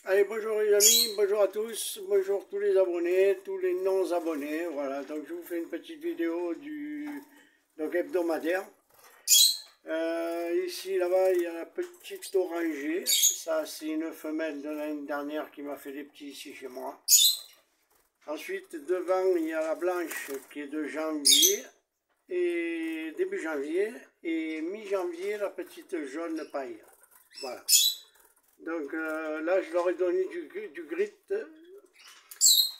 Allez, bonjour les amis, bonjour à tous, bonjour tous les abonnés, tous les non-abonnés. Voilà, donc je vous fais une petite vidéo donc hebdomadaire. Ici, là-bas, il y a la petite orangée. Ça, c'est une femelle de l'année dernière qui m'a fait des petits ici chez moi. Ensuite, devant, il y a la blanche qui est de janvier, et début janvier, et mi-janvier, la petite jaune paille. Voilà. Donc là, je leur ai donné du grit.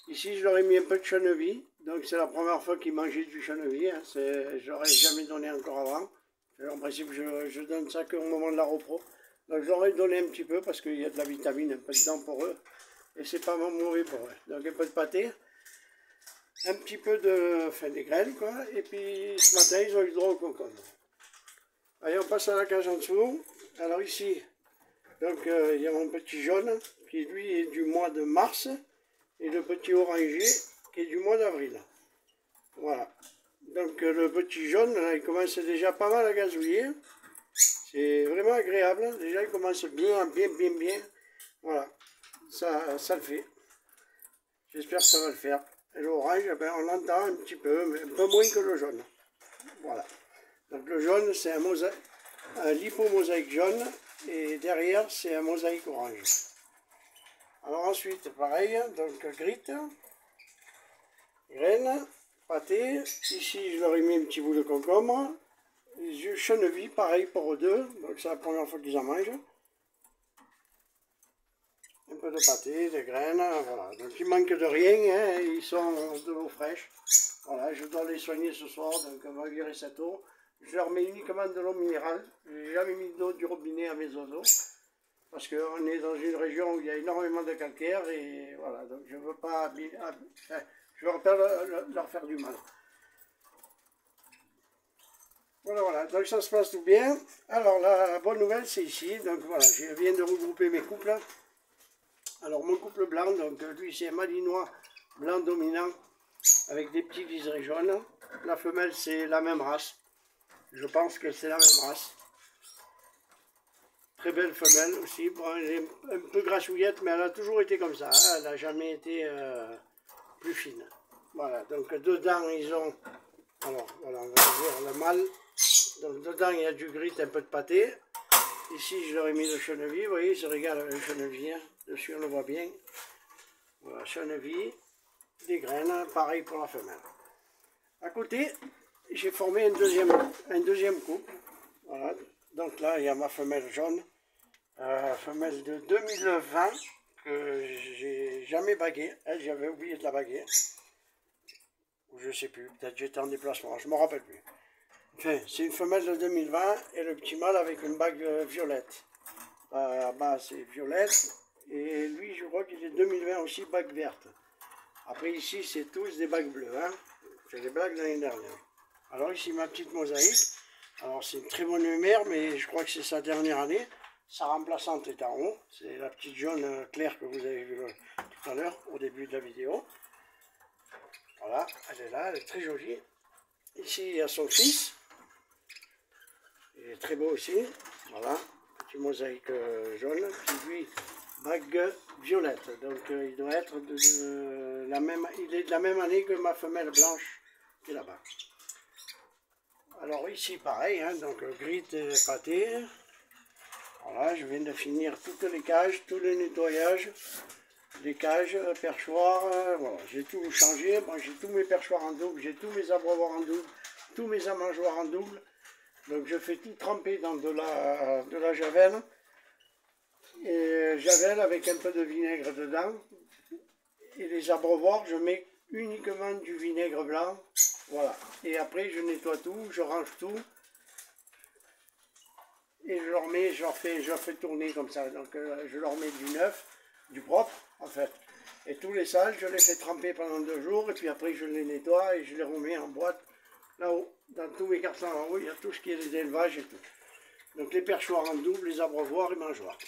Ici, je leur ai mis un peu de chènevis. Donc c'est la première fois qu'ils mangeaient du chènevis. Hein. Je leur ai jamais donné encore avant. En principe, je donne ça qu'au moment de la repro. Donc je leur ai donné un petit peu parce qu'il y a de la vitamine un peu dedans pour eux. Et c'est pas mauvais pour eux. Donc un peu de pâté. Un petit peu des graines, quoi. Et puis ce matin, ils ont eu le droit au concombre. Allez, on passe à la cage en dessous. Alors ici, donc il y a mon petit jaune qui lui est du mois de mars et le petit orangé qui est du mois d'avril. Voilà. Donc le petit jaune, là, il commence déjà pas mal à gazouiller. C'est vraiment agréable. Déjà il commence bien. Voilà. Ça le fait. J'espère que ça va le faire. Et l'orange, ben, on l'entend un petit peu, mais un peu moins que le jaune. Voilà. Donc le jaune, c'est un lipo-mosaïque jaune. Et derrière, c'est un mosaïque orange. Alors ensuite, pareil, donc grit, graines, pâté. Ici, je leur ai mis un petit bout de concombre. Chènevis, pareil pour eux deux. Donc c'est la première fois qu'ils en mangent. Un peu de pâté, de graines, voilà. Donc ils manquent de rien, hein, ils sont de l'eau fraîche. Voilà, je dois les soigner ce soir, donc on va virer cette eau. Je leur mets uniquement de l'eau minérale. Je n'ai jamais mis d'eau du robinet à mes oiseaux. Parce qu'on est dans une région où il y a énormément de calcaire et voilà, donc je ne veux pas, je veux pas leur faire du mal. Voilà, donc ça se passe tout bien. Alors la bonne nouvelle c'est ici, donc voilà, je viens de regrouper mes couples. Alors mon couple blanc, donc lui c'est un malinois blanc dominant avec des petits liserés jaunes. La femelle c'est la même race, je pense que c'est la même race. Très belle femelle aussi, bon, elle est un peu grassouillette, mais elle a toujours été comme ça, hein. Elle n'a jamais été plus fine. Voilà, donc dedans ils ont, alors voilà, on va voir le mâle. Donc dedans il y a du grit, un peu de pâté. Ici je leur ai mis le chènevis, vous voyez, ils se régalent avec le chènevis, hein. Dessus on le voit bien. Voilà, chènevis, des graines, pareil pour la femelle. À côté, j'ai formé un deuxième couple. Voilà, donc là il y a ma femelle jaune. Femelle de 2020 que j'ai jamais baguée. Elle, j'avais oublié de la baguer. Ou je sais plus, peut-être j'étais en déplacement, je ne me rappelle plus. Enfin, c'est une femelle de 2020 et le petit mâle avec une bague violette. Bah, c'est violette. Et lui, je crois qu'il est 2020 aussi, bague verte. Après ici, c'est tous des bagues bleues. Hein. C'est des bagues de l'année dernière. Alors ici, ma petite mosaïque. Alors c'est une très bonne mère, mais je crois que c'est sa dernière année. Sa remplaçante est en haut, c'est la petite jaune claire que vous avez vue tout à l'heure, au début de la vidéo. Voilà, elle est là, elle est très jolie. Ici, il y a son fils. Il est très beau aussi. Voilà, petit mosaïque jaune, qui lui, bague violette. Donc il doit être il est de la même année que ma femelle blanche qui est là-bas. Alors ici, pareil, hein, donc grit et pâté. Voilà, je viens de finir toutes les cages, tout le nettoyage des cages, perchoirs, voilà, j'ai tout changé. Bon, j'ai tous mes perchoirs en double, j'ai tous mes abreuvoirs en double, tous mes amangeoires en double. Donc je fais tout tremper dans de la javel. Et javel avec un peu de vinaigre dedans. Et les abreuvoirs, je mets uniquement du vinaigre blanc. Voilà. Et après, je nettoie tout, je range tout. Et je leur mets, je leur fais tourner comme ça. Donc je leur mets du neuf, du propre en fait. Et tous les sales, je les fais tremper pendant 2 jours. Et puis après, je les nettoie et je les remets en boîte. Là-haut, dans tous mes cartons en haut, il y a tout ce qui est les élevages et tout. Donc les perchoirs en double, les abreuvoirs et mangeoires.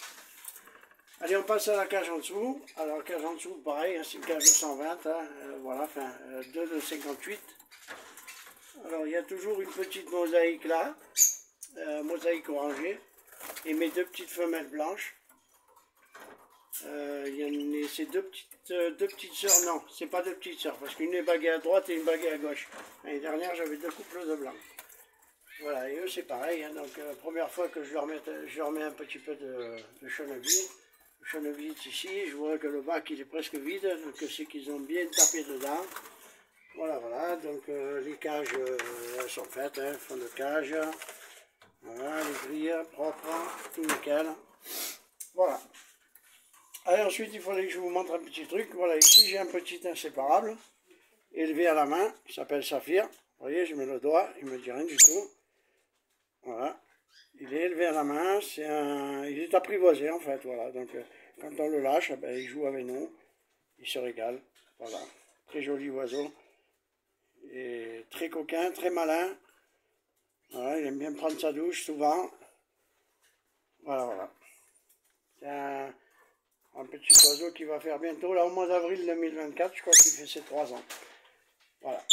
Allez, on passe à la cage en dessous. Alors la cage en dessous, pareil, hein, c'est une cage de 120. Hein, voilà, enfin 2 de 58. Alors il y a toujours une petite mosaïque là. Mosaïque orangée, et mes 2 petites femelles blanches. C'est deux petites sœurs, non, c'est pas deux petites sœurs, parce qu'une est baguée à droite et une baguée à gauche. L'année dernière, j'avais 2 couples de blanc. Voilà, et eux, c'est pareil, hein, donc première fois que je leur mets un petit peu de chènevis. Le chènevis est ici, je vois que le bac, il est presque vide, donc c'est qu'ils ont bien tapé dedans. Voilà, voilà, donc les cages, elles sont faites, hein, fond de cage. Voilà, les grilles propres, tout nickel. Voilà. Allez, ensuite, il faudrait que je vous montre un petit truc. Voilà, ici, j'ai un petit inséparable, élevé à la main, qui s'appelle Saphir. Vous voyez, je mets le doigt, il ne me dit rien du tout. Voilà. Il est élevé à la main, il est apprivoisé, en fait, voilà. Donc, quand on le lâche, ben, il joue avec nous, il se régale. Voilà. Très joli oiseau. Et très coquin, très malin. Voilà, il aime bien prendre sa douche, souvent. Voilà, voilà. C'est un petit oiseau qui va faire bientôt, là au mois d'avril 2024, je crois qu'il fait ses 3 ans. Voilà.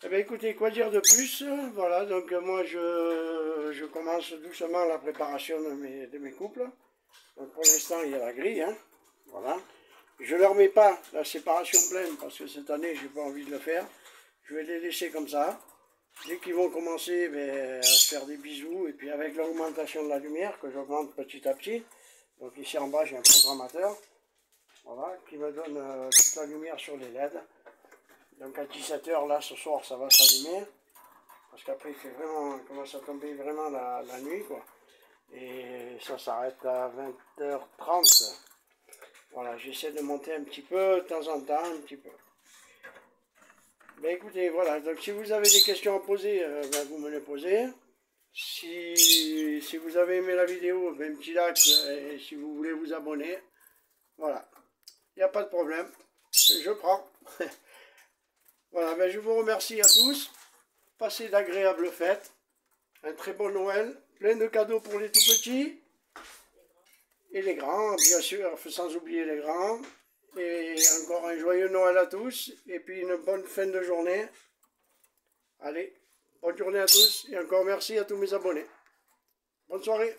Eh bien écoutez, quoi dire de plus? Voilà, donc moi je commence doucement la préparation de mes couples. Donc pour l'instant il y a la grille, hein. Voilà. Je ne leur mets pas la séparation pleine parce que cette année j'ai pas envie de le faire. Je vais les laisser comme ça. Dès qu'ils vont commencer à se faire des bisous, et puis avec l'augmentation de la lumière que j'augmente petit à petit, donc ici en bas j'ai un programmateur, voilà, qui me donne toute la lumière sur les LED. Donc à 17 h là ce soir ça va s'allumer, parce qu'après il fait vraiment, commence à tomber vraiment la nuit, quoi. Et ça s'arrête à 20h30. Voilà, j'essaie de monter un petit peu, de temps en temps, un petit peu. Ben écoutez, voilà, donc si vous avez des questions à poser, ben vous me les posez. Si vous avez aimé la vidéo, ben un petit like, et si vous voulez vous abonner, voilà, il n'y a pas de problème, je prends. Voilà, ben je vous remercie à tous, passez d'agréables fêtes, un très bon Noël, plein de cadeaux pour les tout petits, et les grands, bien sûr, sans oublier les grands. Et encore un joyeux Noël à tous, et puis une bonne fin de journée. Allez, bonne journée à tous, et encore merci à tous mes abonnés. Bonne soirée.